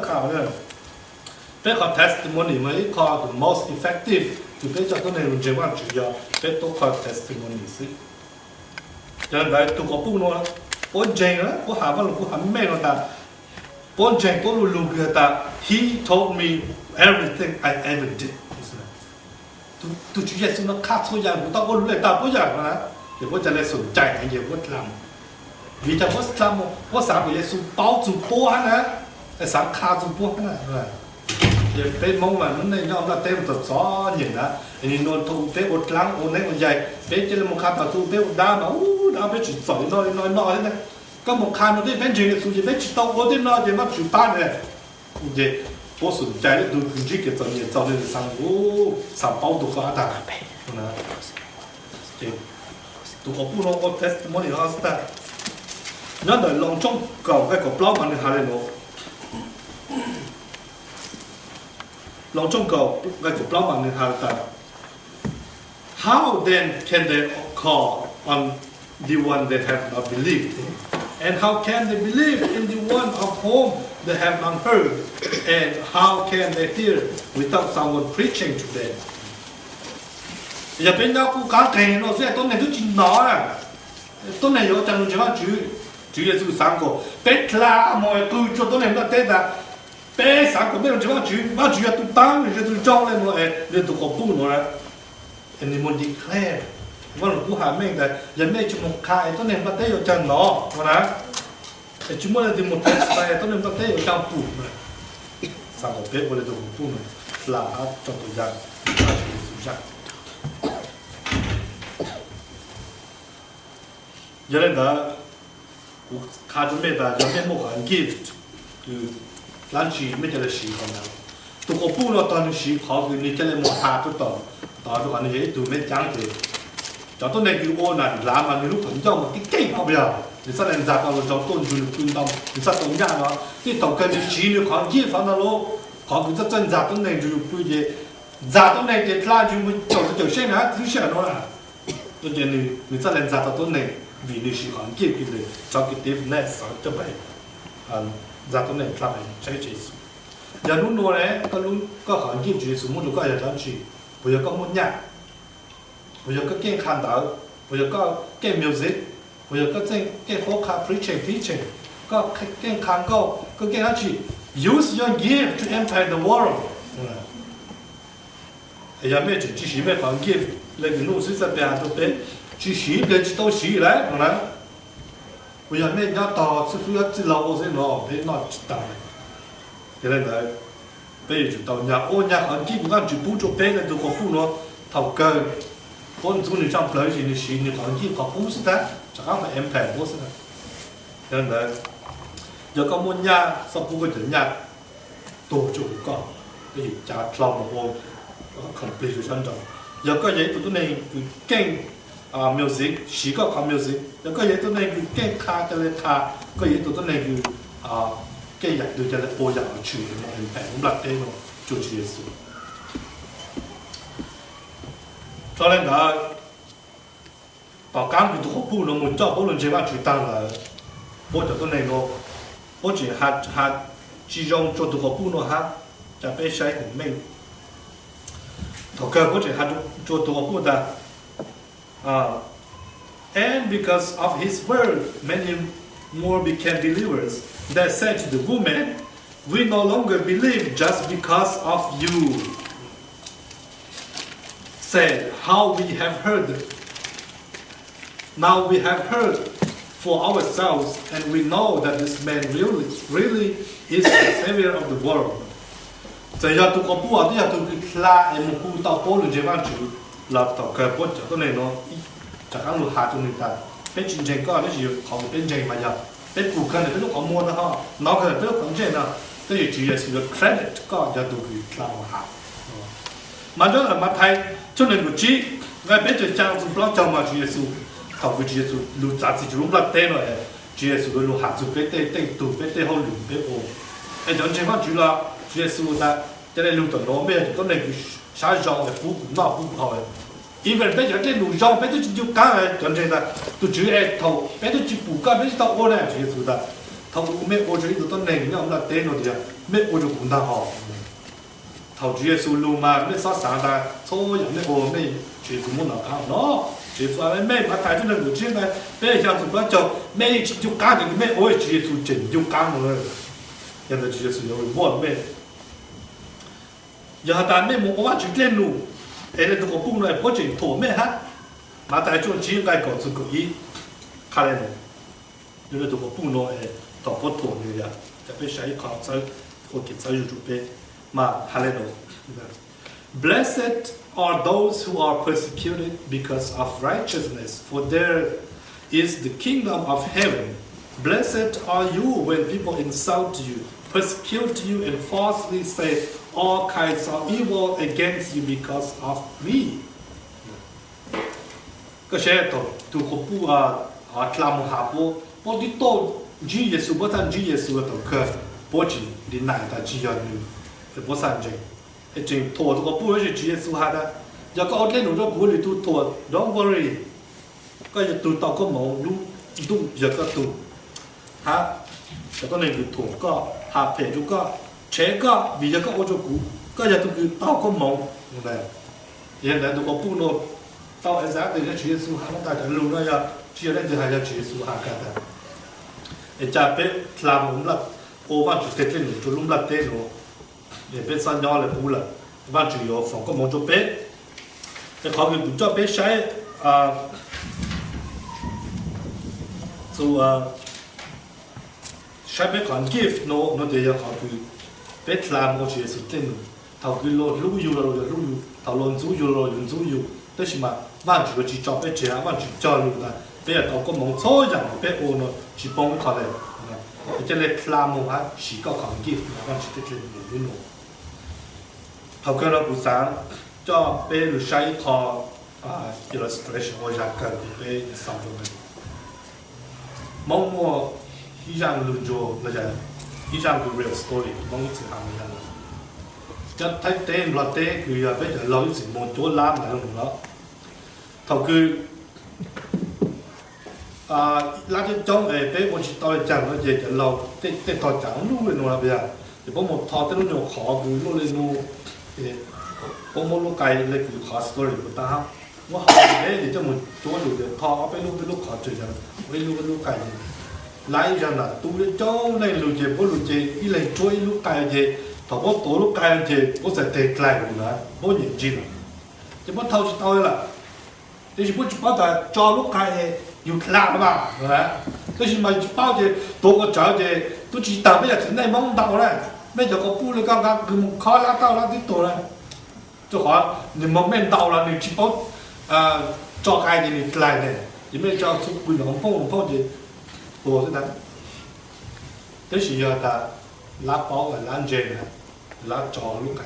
ข่าวเนี่ยเป็นขอ testimony ไหมขอ the most effective คือเป็นจากตัวในรุ่นเจ้าจุยาเป็นตัวขอ testimony สิจะได้ตัวก็พูดว่าปนเจงนะกูหาว่ากูหาไม่รู้แต่ปนเจงตัวรู้เกี่ยวแต่ he told me everything I ever did ตัวจุยาสุนัขฆ่าตัวอย่างกูต้องกูรู้เลยแต่กูอยากนะเดี๋ยวกูจะเลยสนใจไอ้เดี๋ยวกูทำวิจารณ์ว่าทำว่าสามกูจะสู้เป้าจู่ปัวนะไอ้สามฆ่าจู่ปัวนะgiờ bé mong mà nó này nhau là tem thật gió nhìn đó thì nó thu bé ột lăng ột này ột dày bé chỉ là một khăn tao thu bé ột đá mà đá bé chỉ sỏi nói thế này có một khăn nó đi bé chỉ là chỉ bé chỉ tao ột đến nó chỉ nó chỉ tan này vậy bố sủng trái đấy tôi cũng chỉ cái tao nhìn tao lên sang sang bao đồ có ta nè tôi có bút nó có test món gì đó ta nhớ đời lòng trong cầu cái cột lót mà nó hai lên lòng trong cầu cái cột lót mà nó hai ta how then can they call on the one they have not believed in? And how can they believe in the one of whom they have not heard? And how can they hear without someone preaching to them? Giờ bên đó cũng cá kề nó sẽ tôi này tôi chỉ nói à tôi này có chẳng chỉ nói chú Giêsu sáng cổ bé la mọi tôi cho tôi này nó tên là bé sáng cổ bé chỉ nói chú tôi tăng rồi tôi cho lên mọi để tôi có bù nó là anh em muốn declare vâng cũng hàm mình là giờ này chúng một khai tôi này bắt tay vào chân nó mà nè chúng mới là tìm một cái này tôi này bắt tay vào trong bù mà sáng cổ bé vừa để tôi bù mà là trong thời gian giờ này là khá chuẩn bị là giờ bên một cái gift từ lan chỉ mấy cái là xí còn nào tụi cô bu nó toàn xí khó từ những cái là một hạt tôi tao tụi anh ấy tụi mấy trắng thì cho tôi này cái ô này làm mà lúc vẫn cho một cái cây không bây giờ thì sao lại giả tạo cho tôn chủ tôn đồng thì sao tổng nhà nó cái tổng cái xí nó khó gift phải nó lố khó cứ rất chân giả tôi này chủ quy gì giả tôi này thì lan chỉ mới cho xem hả thứ xem nó là tôi chỉ người sao lại giả tạo tôi này vì nó chỉ còn kịp cái này cho cái tiếp này sao cho vậy ra tôi này làm trái chế số giờ lúc đó đấy có còn kịp chế số muốn được có giờ làm gì bây giờ có muốn nhạc bây giờ có cái khán đạo bây giờ có cái music bây giờ có cái vocal preaching có cái khán có cái gì use your gift to impact the world giờ mấy chỉ chỉ mấy còn kịp lấy cái nụ sẽ bị tôi biết chỉ xí để chỉ tao xí đấy, đúng không? Bây giờ mấy nhà tao sẽ phải chỉ lâu sẽ nó để nó chỉ tao, cái này đấy, bây giờ tao nhà ô nhà hàng kia cũng chỉ bù cho bé này tôi có bù nó thầu cơ, con chú này trong lời gì này xí này hàng kia có bù gì đấy, chắc chắn phải em phải bù gì đấy, cái này đấy, giờ có một nhà sau bù cái nhà tổ chức có, bây giờ trả lòng một hôm, complete rồi xong giờ có gì tụi này kinh music 是個靠 music， 有個嘢都係叫驚卡嘅咧卡，個嘢都係叫驚人對嘅咧播入去傳咯，唔平咁辣嘅咯，做住嘢事。所以咧，大家佢都好搬咯，冇做，無論做乜做單啦，我就都係個，我只係自用做到個搬咯嚇，就俾使唔明。頭嘅我只係做到個搬的。And because of his word, many more became believers. They said to the woman, "We no longer believe just because of you." Said, "How we have heard. Now we have heard for ourselves, and we know that this man really is the Savior of the world." Giờ giờ tụi có bùa, bây giờ tụi cái la em một khu tàu bố luôn chế văn chữ là tàu cái bố cho tôi này nó chắc chắn luôn hạt cho người ta bên chính trị có cái gì không bên chính mà giờ bên cụ cần là bên lúc họ mua nó ha nó cần là bên lúc không chế nào cái gì chỉ là sự credit có cho tụi cái lao hạt mà đó là mặt thay cho nên một chí ngay bên trên trang dùng blog cho mà chỉ là sự thầu cái chỉ là sự lưu giá trị chúng là tên rồi chỉ là sự lưu hạt dùng bên tên tụ bên tên họ lưu bên ô anh chọn chế văn chữ là chỉ là sự là cho nên lưu tận nó bên tôi này cái sai dòng là phú nó phú hỏi even bây giờ cái núi rong bây giờ chỉ chịu cá này chọn chế là tôi chữ thầu bây giờ chỉ bù cá bây giờ tao ô này chỉ là thầu mẹ ô chơi tụi tôi này nhau là tên rồi thì mẹ ô chơi cũng đang họ thầu Chúa Giêsu luôn mà mẹ sao sáng ta thôi giờ mẹ ô mẹ Chúa Giêsu muốn nào cao nó Chúa Giêsu là mẹ mà tại cho nên được chuyện này mẹ chẳng dùng bao chồng mẹ chỉ dùng cá thì mẹ ôi Chúa Giêsu chỉnh dùng cá rồi hiện tại Chúa Giêsu rồi buồn mẹ giờ ta mẹ muốn có chuyện lên luôn ấy là tụi con bung này có chuyện thổ mẹ hát mà tại chỗ chỉ cái có sự cố ý khai lên nên là tụi con bung nó tao có thổ như vậyจะไปใช้ขอใช้คนกินใช้ยูทูบมาฮาเลโล Blessed are those who are persecuted because of righteousness, for there is the kingdom of heaven. Blessed are you when people insult you, persecute you, and falsely say all kinds of evil against you because of me. ก็เช่นตัวคนผู้คลำหาผู้ที่โตจีเยซูบ่ทันจีเยซูตัวคือบ่จีดินไหนแต่จียอนอยู่บ่สันจริงไอ้จริงตัวตัวผู้ที่จีเยซูหาได้อยากก็เอาเล่นหนูจะกูหรือตัว don't worry ก็จะตัวต่อก็มองดูอยากก็ตัวฮะแต่ก็ในคือตัวก็หาเพจก็เช็คก็มีอยากก็เอาจะกูก็จะตัวคือต่อก็มองนั่นแหละยังไงตัวผู้โน้ต่อไอ้สักเดี๋ยวจีเยซูหาได้แต่รู้ว่าจีเล่นจะหาจีเยซูหากันได้จะเป็นคลามุมละโอวันจุดเต็มหนูจุดลุ่มละเต้หนูเนี่ยเป็นสัญญาเลยพูดละวันจุดยอฝงก็มองจุดเป็นแต่เขาคือจุดเป็นใช้ส่วนใช้เป็นการกิฟต์โน้เดียวเขาคือเป็นคลามุมจุดสุดเต็มเขาคือลู่อยู่เราจะลู่อยู่เขาลงจู่อยู่เราอยู่จู่อยู่แต่ชิมาวันจุดจีจอบเป็นเจ้าวันจุดจออยู่ได้bây giờ tao có mong số rằng bé ô nó chỉ bông khỏi đây, cho nên làm một hạt chỉ có khoảng kia là con chỉ thích lên một nụ. Học cái đó buổi sáng cho bé được sai thọ illustration hoặc là cái bé xong rồi. Mong mua hy vọng luôn cho là gì? Hy vọng cái real story mong ít hàng này là. Cho thấy tên là tên cứ bây giờ lâu ít một chỗ làm lại luôn đó. Học cái lá trên trong bé một chỉ tỏi chẳng nó dễ chở lâu tê tỏi chẳng luôn lên nó là bây giờ thì có một thọ tên nó nhiều khó cứ luôn lên nó thì có một lúc cày lên cứ khó story của ta nó học bé thì cho một chỗ đủ để thọ bé lúc khó chơi chẳng bên lúc cày lái rằng là tu lên trong này lúc chơi bố lúc chơi đi lên chuối lúc cày chơi thọ bố tổ lúc cày chơi bố sẽ tê lại của nó bố nhìn gì nữa chứ bố thâu chỉ tỏi là thì bố chỉ bắt là cho lúc càyอยู่คลาบ้างนะก็ชิมาเป้าเจตัวก็เจ้าเจตัวจีตาไม่อยากถึงในมองดาวเลยไม่อยากก็พูดเลยก็คือมึงข้อละเต้าละที่ตัวเลยเจ้าขอหนึ่งมองแม่นดาวละหนึ่งชิปปุ๊บจอไกลเนี่ยไกลเนี่ยยังไม่จอสุกุลของพ่อเจตัวเท่านั้นแต่สิ่งที่ตาลับเป้ากับล้านเจนะลับจอลูกไก่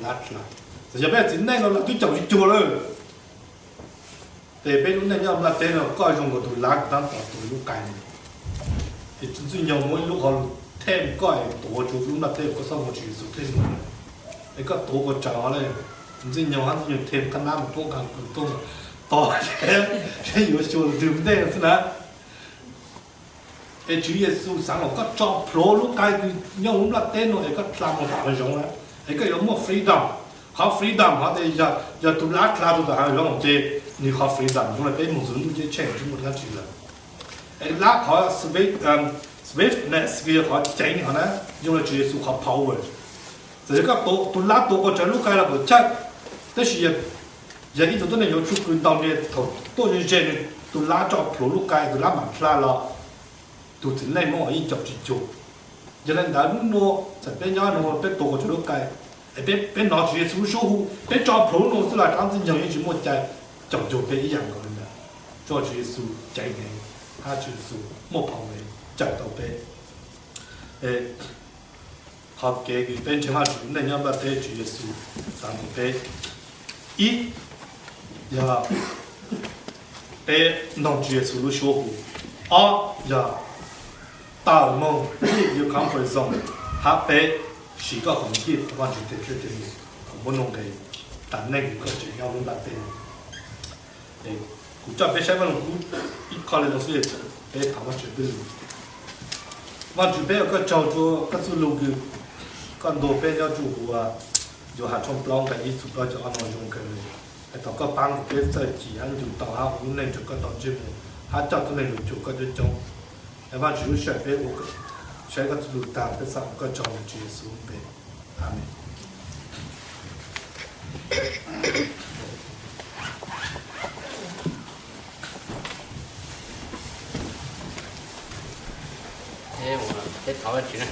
ลับหลับแต่ยังไม่ถึงในเราที่เจ้าที่ตัวเลยแต่เป็นรุ่นนั้นยอมรับเต้นเราก็ยังก็ถูกลักตั้งแต่ตัวลูกไก่ที่จริงๆยังไม่ลูกเขาเท่ก็ตัวจุดรุ่นนั้นเต้ก็สร้างมาชีวิตสุดที่สุดไอ้ก็ตัวก็จ๋าเลยจริงๆยังหันยังเท่ขนาดตัวกันตัวต่อแค่อยู่ชวนดื่มได้สินะไอ้ชีวิตสุดสังเราก็จอบโผล่ลูกไก่คือยังรุ่นนั้นเต้นไอ้ก็ทำมาหาอย่างนั้นไอ้ก็ยังมั่วฟรีดอมเขาฟรีดอมเขาแต่จะตุลาคลาตุตาหาอย่างเจ你靠肥皂，用来给木头就钱就没得去了。哎，那靠swiftness 个靠劲哈呢，用来接触靠 power。这个多拉多个正路开了不差，但是也一直都能有出滚当的头，多人这的都拉着跑路开，都拉满出来了，都真内蒙一脚去做。原来那路在边家路边多个正路开，哎边拿去出手户，边找跑路是来当真样一直没在。就被一样个人的，做耶稣ใจไง他耶稣莫跑为找到被，好给变成下去，那要不得耶稣上被一要被弄耶稣的说服，二要到梦一有 comfort zone， 还被是个环境完全得决定，我弄给，但那个就要弄到被。กูจะไปใช้มันกูอีกคอเลยเราเสียไปถามว่าจะเป็น万主别个叫做个是路个，个多别要住啊，就还从不啷个一直到就按照用个，ไอ้ต่อก็ปังก็เป็นเสื้อจีอันอยู่ต่อหาอุ้นในจุดก็ต่อจิ้มหาจับตัวในจุดก็จะจงไอ้ว่าจิ๋วเฉยไปโอ้ก็ใช้ก็จะดูตามไปสั่งก็จงจีสูงไปอาเมน thế mà cái thổi chuyện này